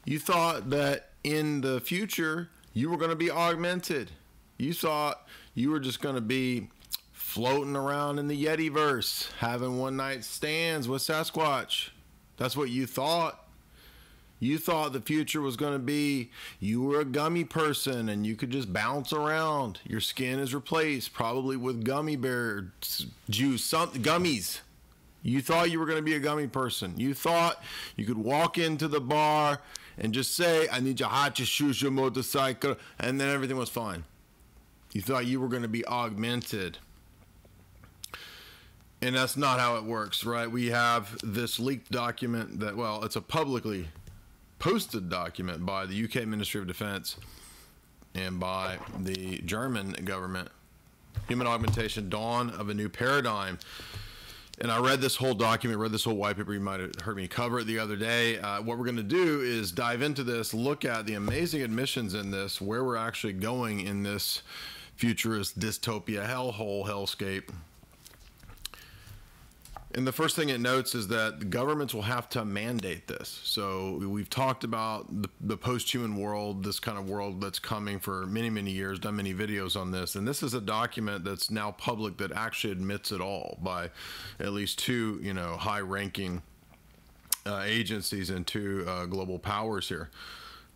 You thought that in the future you were going to be augmented. You thought you were just going to be floating around in the Yetiverse, having one night stands with Sasquatch. That's what you thought. You thought the future was going to be you were a gummy person and you could just bounce around. Your skin is replaced probably with gummy bear juice, gummies. You thought you were going to be a gummy person. You thought you could walk into the bar and just say, I need your hot, your shoes, your motorcycle, and then everything was fine. You thought you were going to be augmented. And that's not how it works, right? We have this leaked document that, well, it's a publicly posted document by the UK Ministry of Defense and by the German government. Human augmentation, dawn of a new paradigm. And I read this whole document, read this whole white paper. You might have heard me cover it the other day. What we're going to do is dive into this, look at the amazing admissions in this, where we're actually going in this futurist dystopia hellhole, hellscape. And the first thing it notes is that the governments will have to mandate this. So we've talked about the post-human world, this kind of world that's coming for many, many years, done many videos on this. And this is a document that's now public that actually admits it all by at least two, high-ranking agencies and two global powers here.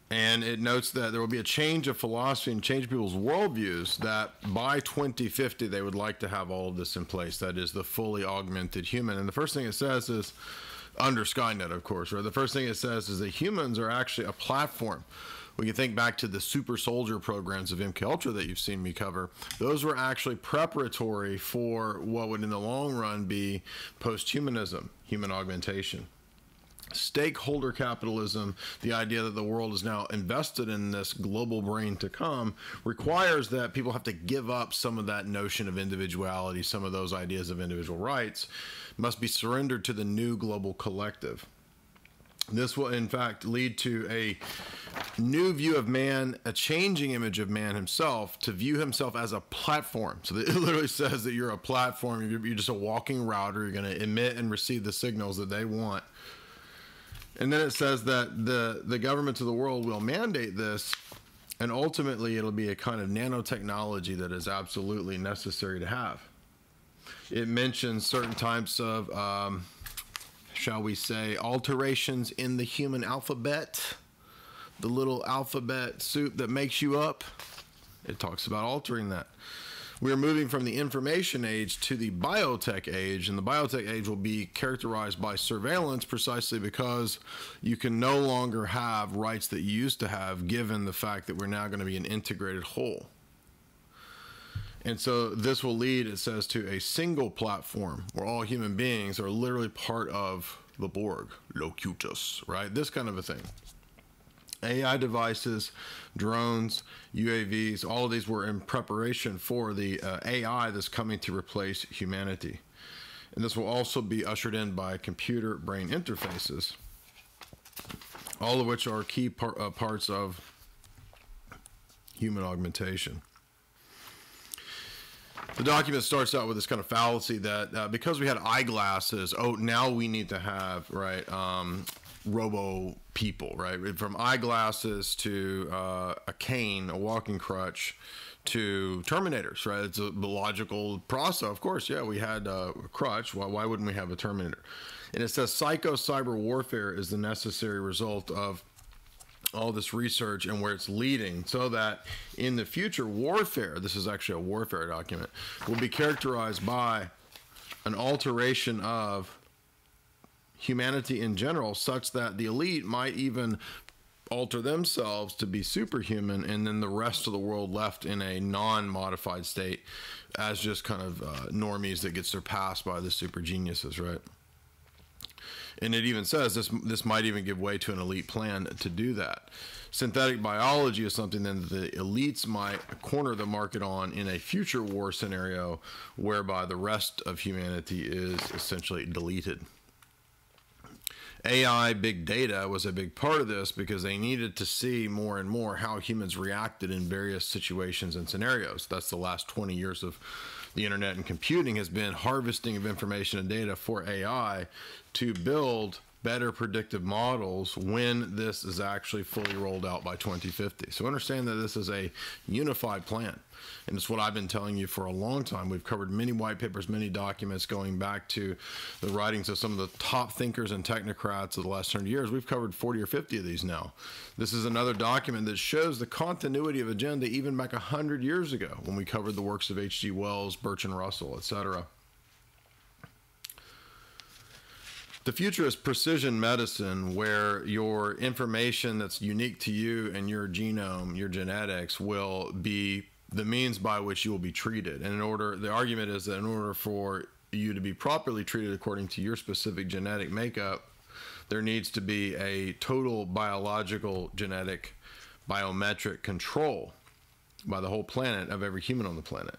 And it notes that there will be a change of philosophy and change people's worldviews, that by 2050, they would like to have all of this in place. That is the fully augmented human. And the first thing it says is, under Skynet, of course, right? The first thing it says is that humans are actually a platform. When you think back to the super soldier programs of MK Ultra that you've seen me cover, those were actually preparatory for what would in the long run be post-humanism, human augmentation. Stakeholder capitalism, the idea that the world is now invested in this global brain to come, requires that people have to give up some of that notion of individuality, some of those ideas of individual rights must be surrendered to the new global collective. This will, in fact, lead to a new view of man, a changing image of man himself, to view himself as a platform. So it literally says that you're a platform, you're just a walking router, you're going to emit and receive the signals that they want. And then it says that the governments of the world will mandate this, and ultimately it'll be a kind of nanotechnology that is absolutely necessary to have. It mentions certain types of, shall we say, alterations in the human alphabet, the little alphabet soup that makes you up. It talks about altering that. We are moving from the information age to the biotech age, and the biotech age will be characterized by surveillance precisely because you can no longer have rights that you used to have, given the fact that we're now going to be an integrated whole. And so this will lead, it says, to a single platform where all human beings are literally part of the Borg, Locutus, right? This kind of a thing. AI devices, drones, UAVs, all of these were in preparation for the AI that's coming to replace humanity. And this will also be ushered in by computer-brain interfaces, all of which are key parts of human augmentation. The document starts out with this kind of fallacy that because we had eyeglasses, oh, now we need to have, right, robo people, right? From eyeglasses to a cane, a walking crutch, to Terminators, right? It's a logical process. Of course, yeah, we had a crutch. Why wouldn't we have a Terminator? And it says psycho-cyber warfare is the necessary result of all this research and where it's leading, so that in the future warfare, this is actually a warfare document, will be characterized by an alteration of humanity in general, such that the elite might even alter themselves to be superhuman, and then the rest of the world left in a non-modified state as just kind of normies that get surpassed by the super geniuses, right? And it even says this might even give way to an elite plan to do that. Synthetic biology is something then that the elites might corner the market on in a future war scenario, whereby the rest of humanity is essentially deleted. AI, big data was a big part of this because they needed to see more and more how humans reacted in various situations and scenarios. That's the last 20 years of the internet and computing, has been harvesting of information and data for AI to build better predictive models when this is actually fully rolled out by 2050. So understand that this is a unified plan. And it's what I've been telling you for a long time. We've covered many white papers, many documents going back to the writings of some of the top thinkers and technocrats of the last 100 years. We've covered 40 or 50 of these now. This is another document that shows the continuity of agenda even back 100 years ago when we covered the works of H.G. Wells, Bertrand Russell, etc. The future is precision medicine, where your information that's unique to you and your genome, your genetics, will be the means by which you will be treated. And the argument is that in order for you to be properly treated according to your specific genetic makeup, there needs to be a total biological, genetic, biometric control by the whole planet of every human on the planet.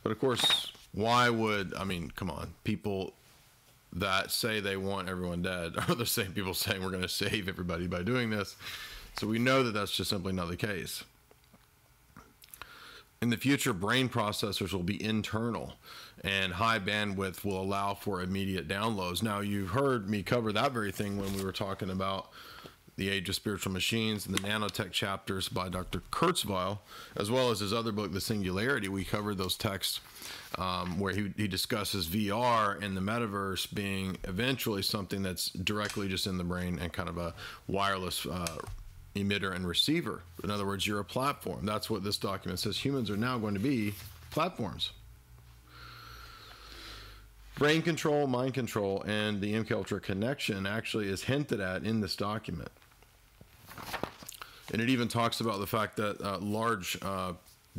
But of course, why would, I mean, come on, people that say they want everyone dead are the same people saying we're going to save everybody by doing this. So we know that that's just simply not the case. In the future, brain processors will be internal, and high bandwidth will allow for immediate downloads. Now, you've heard me cover that very thing when we were talking about The Age of Spiritual Machines and the nanotech chapters by Dr. Kurzweil, as well as his other book, The Singularity. We covered those texts where he discusses VR and the metaverse being eventually something that's directly just in the brain and kind of a wireless emitter and receiver. In other words, you're a platform. That's what this document says. Humans are now going to be platforms. Brain control, mind control, and the MKUltra connection actually is hinted at in this document. And it even talks about the fact that large,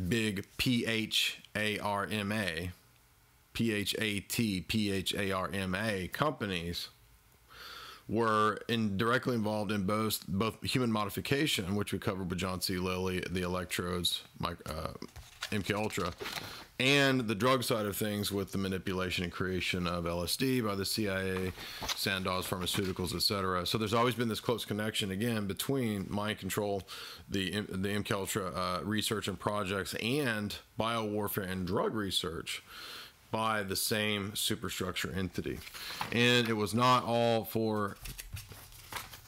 big PHARMA, PHARMA companies were directly involved in both human modification, which we covered with John C. Lilly, the electrodes, MKUltra, and the drug side of things with the manipulation and creation of LSD by the CIA, Sandoz Pharmaceuticals, etc. So there's always been this close connection, again, between mind control, the MKUltra research and projects, and biowarfare and drug research by the same superstructure entity. And it was not all for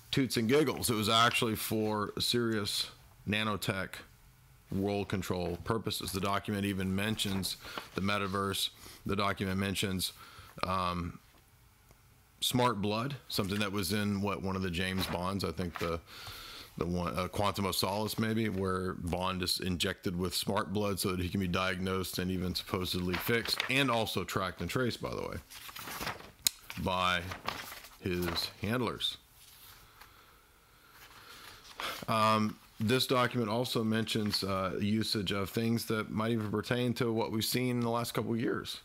toots and giggles. It was actually for serious nanotech world control purposes. The document even mentions the metaverse. The document mentions smart blood, something that was in one of the James Bonds, I think the one, Quantum of Solace maybe, where Bond is injected with smart blood so that he can be diagnosed and even supposedly fixed, and also tracked and traced, by the way, by his handlers. This document also mentions usage of things that might even pertain to what we've seen in the last couple of years.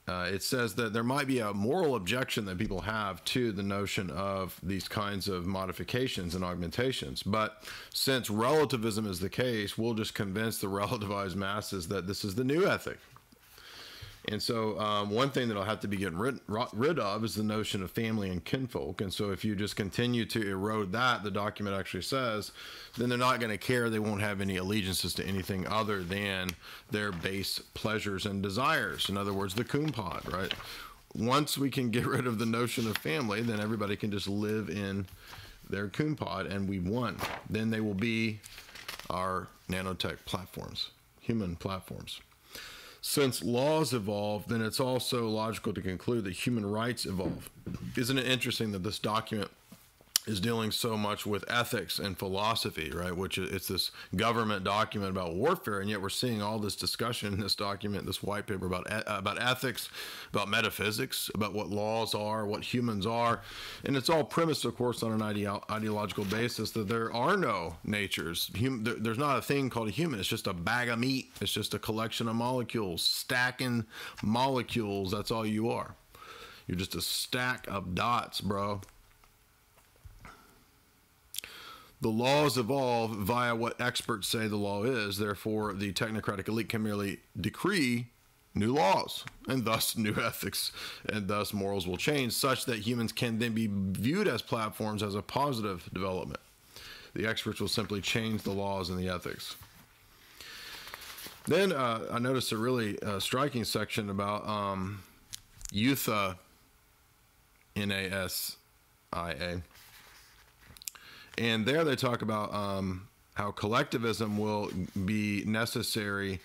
It says that there might be a moral objection that people have to the notion of these kinds of modifications and augmentations. But since relativism is the case, we'll just convince the relativized masses that this is the new ethic. And so one thing that'll have to be getting rid of is the notion of family and kinfolk. And so if you just continue to erode that, the document actually says, then they're not going to care. They won't have any allegiances to anything other than their base pleasures and desires. In other words, the coon pod, right? Once we can get rid of the notion of family, then everybody can just live in their coon pod, and we've won. Then they will be our nanotech platforms, human platforms. Since laws evolve, then it's also logical to conclude that human rights evolve. Isn't it interesting that this document is dealing so much with ethics and philosophy, right? Which it's this government document about warfare, and yet we're seeing all this discussion in this document, this white paper about ethics, about metaphysics, about what laws are, what humans are, and it's all premised, of course, on an ideological basis that there are no natures. There's not a thing called a human. It's just a bag of meat. It's just a collection of molecules, stacking molecules. That's all you are. You're just a stack of dots, bro. The laws evolve via what experts say the law is. Therefore, the technocratic elite can merely decree new laws, and thus new ethics, and thus morals will change, such that humans can then be viewed as platforms as a positive development. The experts will simply change the laws and the ethics. Then I noticed a really striking section about NAS. And there they talk about how collectivism will be necessary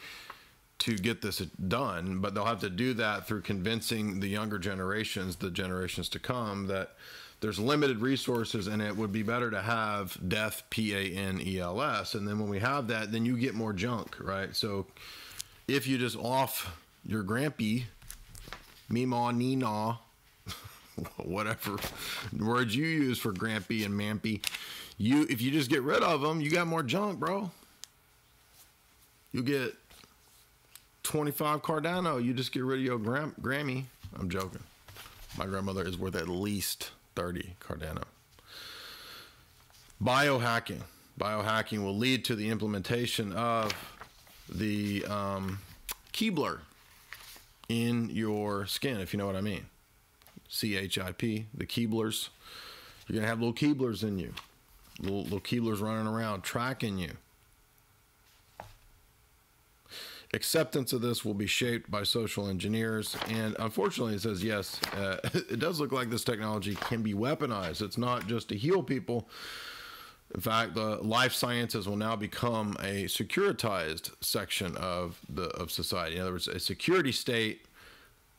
to get this done, but they'll have to do that through convincing the younger generations, the generations to come, that there's limited resources and it would be better to have death, PANELS. And then when we have that, then you get more junk, right? So if you just off your grampy, meemaw, neenaw, whatever words you use for grampy and mampy, if you just get rid of them, you got more junk, bro. You get 25 Cardano. You just get rid of your Grammy. I'm joking. My grandmother is worth at least 30 Cardano. Biohacking. Biohacking will lead to the implementation of the Keebler in your skin, if you know what I mean. CHIP, the Keeblers. You're going to have little Keeblers in you. Little Keeblers running around, tracking you. Acceptance of this will be shaped by social engineers. And unfortunately, it says, yes, it does look like this technology can be weaponized. It's not just to heal people. In fact, the life sciences will now become a securitized section of society. In other words, a security state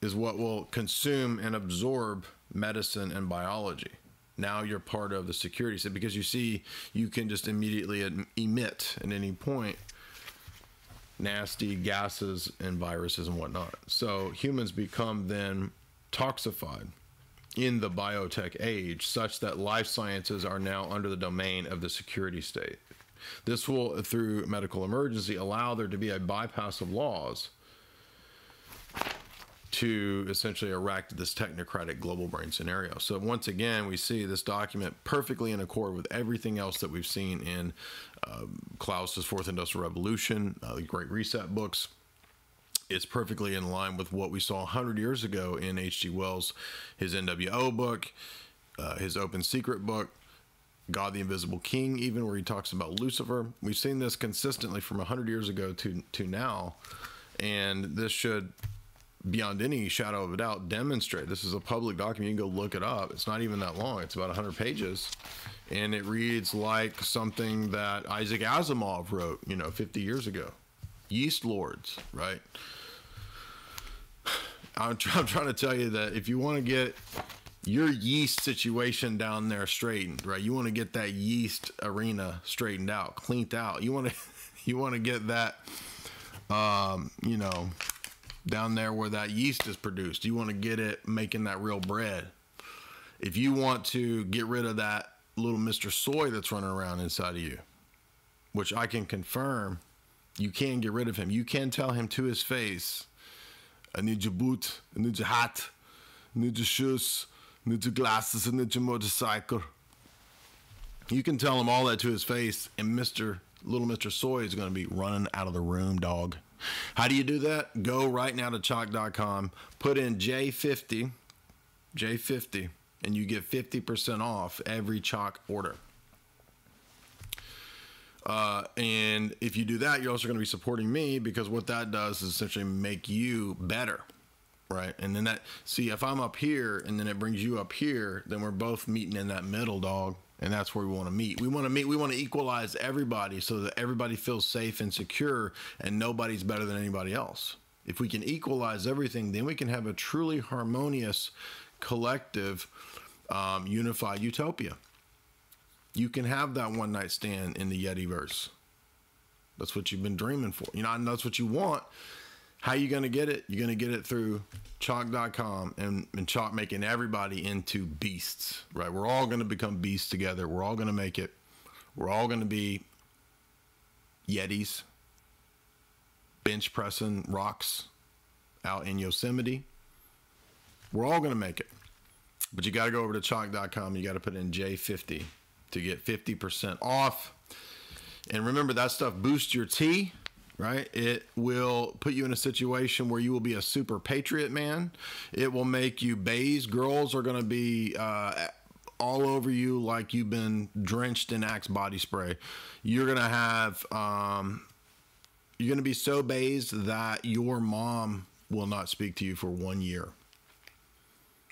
is what will consume and absorb medicine and biology. Now you're part of the security state because you see, you can just immediately emit at any point nasty gases and viruses and whatnot. So humans become then toxified in the biotech age, such that life sciences are now under the domain of the security state. This will, through medical emergency, allow there to be a bypass of laws to essentially erect this technocratic global brain scenario. So once again, we see this document perfectly in accord with everything else that we've seen in Klaus's Fourth Industrial Revolution, the Great Reset books. It's perfectly in line with what we saw 100 years ago in H.G. Wells, his NWO book, his Open Secret book, God the Invisible King, even where he talks about Lucifer. We've seen this consistently from 100 years ago to now, and this should, beyond any shadow of a doubt, demonstrate. This is a public document. You can go look it up. It's not even that long. It's about 100 pages, and it reads like something that Isaac Asimov wrote, 50 years ago. Yeast lords, right? I'm trying to tell you that if you want to get your yeast situation down there straightened, right? You want to get that yeast arena straightened out, cleaned out. You want to get that, down there where that yeast is produced. You want to get it making that real bread. If you want to get rid of that little Mr. Soy that's running around inside of you, which I can confirm, you can get rid of him. You can tell him to his face, I need your boot, I need your hat, I need your shoes, I need your glasses, I need your motorcycle. You can tell him all that to his face, and little Mr. Soy is going to be running out of the room, dog. How do you do that? Go right now to chalk.com, put in J50, and you get 50% off every Chalk order. And if you do that, you're also going to be supporting me, because what that does is essentially make you better, right? And then if I'm up here and then it brings you up here, then we're both meeting in that middle, dog. And that's where we want to meet. We want to equalize everybody so that everybody feels safe and secure and nobody's better than anybody else. If we can equalize everything, then we can have a truly harmonious, collective, unified utopia. You can have that one night stand in the Yetiverse. That's what you've been dreaming for. And that's what you want. How are you going to get it? You're going to get it through chalk.com and Chalk making everybody into beasts, right? We're all going to become beasts together. We're all going to make it. We're all going to be Yetis, bench pressing rocks out in Yosemite. We're all going to make it. But you got to go over to chalk.com. You got to put in J50 to get 50% off. And remember, that stuff boosts your T, right? It will put you in a situation where you will be a super patriot man. It will make you bathe. Girls are going to be all over you like you've been drenched in Axe body spray. You're going to have, you're going to be so bathed that your mom will not speak to you for 1 year.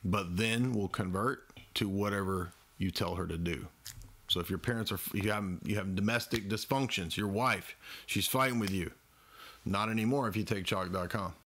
But then will convert to whatever you tell her to do. So if your parents are, you have domestic dysfunctions, your wife, she's fighting with you. Not anymore if you take chalk.com.